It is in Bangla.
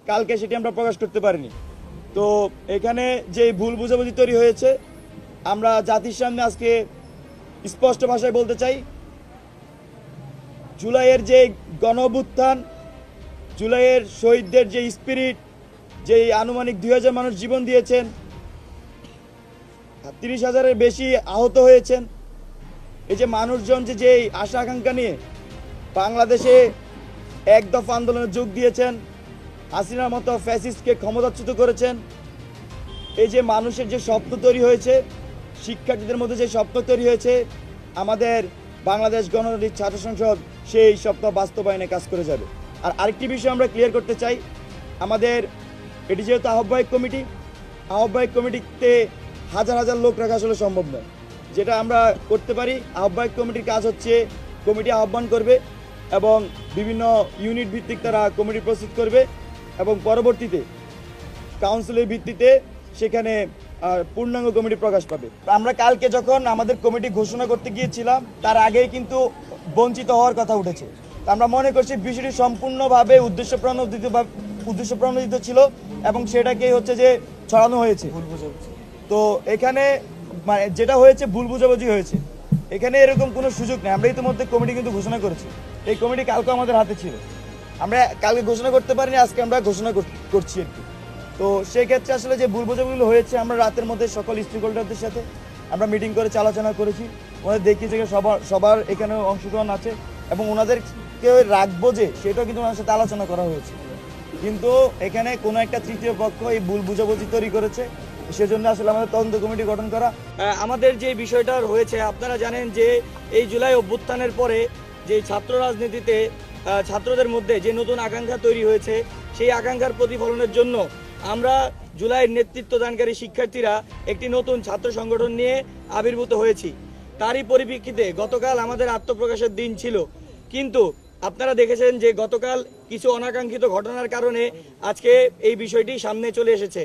কালকে সেটি আমরা প্রকাশ করতে পারিনি। তো এখানে যে ভুল বুঝাবুঝি তৈরি হয়েছে, আমরা জাতির সামনে আজকে স্পষ্ট ভাষায় বলতে চাই, জুলাইয়ের যে গণ অভ্যুত্থান, জুলাইয়ের শহীদদের যে স্পিরিট, যে আনুমানিক 2000 মানুষ জীবন দিয়েছেন, 30,000-এর বেশি আহত হয়েছেন, এই যে মানুষজন যে আশা আকাঙ্ক্ষা নিয়ে বাংলাদেশে এক দফা আন্দোলনে যোগ দিয়েছেন, হাসিনার মতো ফ্যাসিস্টকে ক্ষমতাচ্যুত করেছেন, এই যে মানুষের যে স্বপ্ন তৈরি হয়েছে, শিক্ষার্থীদের মধ্যে যে স্বপ্ন তৈরি হয়েছে, আমাদের বাংলাদেশ গণতান্ত্রিক ছাত্র সংসদ সেই স্বপ্ন বাস্তবায়নে কাজ করে যাবে। আর আরেকটি বিষয় আমরা ক্লিয়ার করতে চাই, আমাদের এটি যেহেতু আহ্বায়ক কমিটিতে হাজার হাজার লোক রাখা আসলে সম্ভব নয়। যেটা আমরা করতে পারি, আহ্বায়ক কমিটির কাজ হচ্ছে কমিটি আহ্বান করবে এবং বিভিন্ন ইউনিট ভিত্তিক তারা কমিটি প্রস্তুত করবে এবং পরবর্তীতে কাউন্সিলের ভিত্তিতে সেখানে পূর্ণাঙ্গ কমিটি প্রকাশ পাবে। আমরা কালকে যখন আমাদের কমিটি ঘোষণা করতে গিয়েছিলাম, তার আগেই কিন্তু বঞ্চিত হওয়ার কথা উঠেছে। আমরা মনে করছি বিষয়টি সম্পূর্ণভাবে উদ্দেশ্যপ্রণোদিত ছিল এবং সেটাকেই হচ্ছে যে ছড়ানো হয়েছে। তো এখানে মানে যেটা হয়েছে ভুল বুঝাবুঝি হয়েছে, এখানে এরকম কোনো সুযোগ নেই। আমরা ইতিমধ্যে কমিটি কিন্তু ঘোষণা করেছি, এই কমিটি কালকে আমাদের হাতে ছিল, আমরা কালকে ঘোষণা করতে পারিনি, আজকে আমরা ঘোষণা করছি আর কি। তো সেক্ষেত্রে আসলে যে ভুল বোঝাবুঝি হয়েছে, আমরা রাতের মধ্যে সকল স্টেক হোল্ডারদের সাথে আমরা মিটিং করে আলোচনা করেছি, ওনাদের দেখিয়েছি যে সবার এখানে অংশগ্রহণ আছে এবং ওনাদেরকে রাখবো যে সেটাও কিন্তু ওনার সাথে আলোচনা করা হয়েছে। কিন্তু এখানে কোনো একটা তৃতীয় পক্ষ এই ভুল বুঝাবুঝি তৈরি করেছে, সেজন্য আসলে আমাদের তদন্ত কমিটি গঠন করা। আমাদের যে বিষয়টা হয়েছে, আপনারা জানেন যে এই জুলাই অভ্যুত্থানের পরে যে ছাত্র রাজনীতিতে ছাত্রদের মধ্যে যে নতুন আকাঙ্ক্ষা তৈরি হয়েছে, সেই আকাঙ্ক্ষার প্রতিফলনের জন্য আমরা জুলাইয়ের নেতৃত্বদানকারী শিক্ষার্থীরা একটি নতুন ছাত্র সংগঠন নিয়ে আবির্ভূত হয়েছি। তারই পরিপ্রেক্ষিতে গতকাল আমাদের আত্মপ্রকাশের দিন ছিল, কিন্তু আপনারা দেখেছেন যে গতকাল কিছু অনাকাঙ্ক্ষিত ঘটনার কারণে আজকে এই বিষয়টি সামনে চলে এসেছে।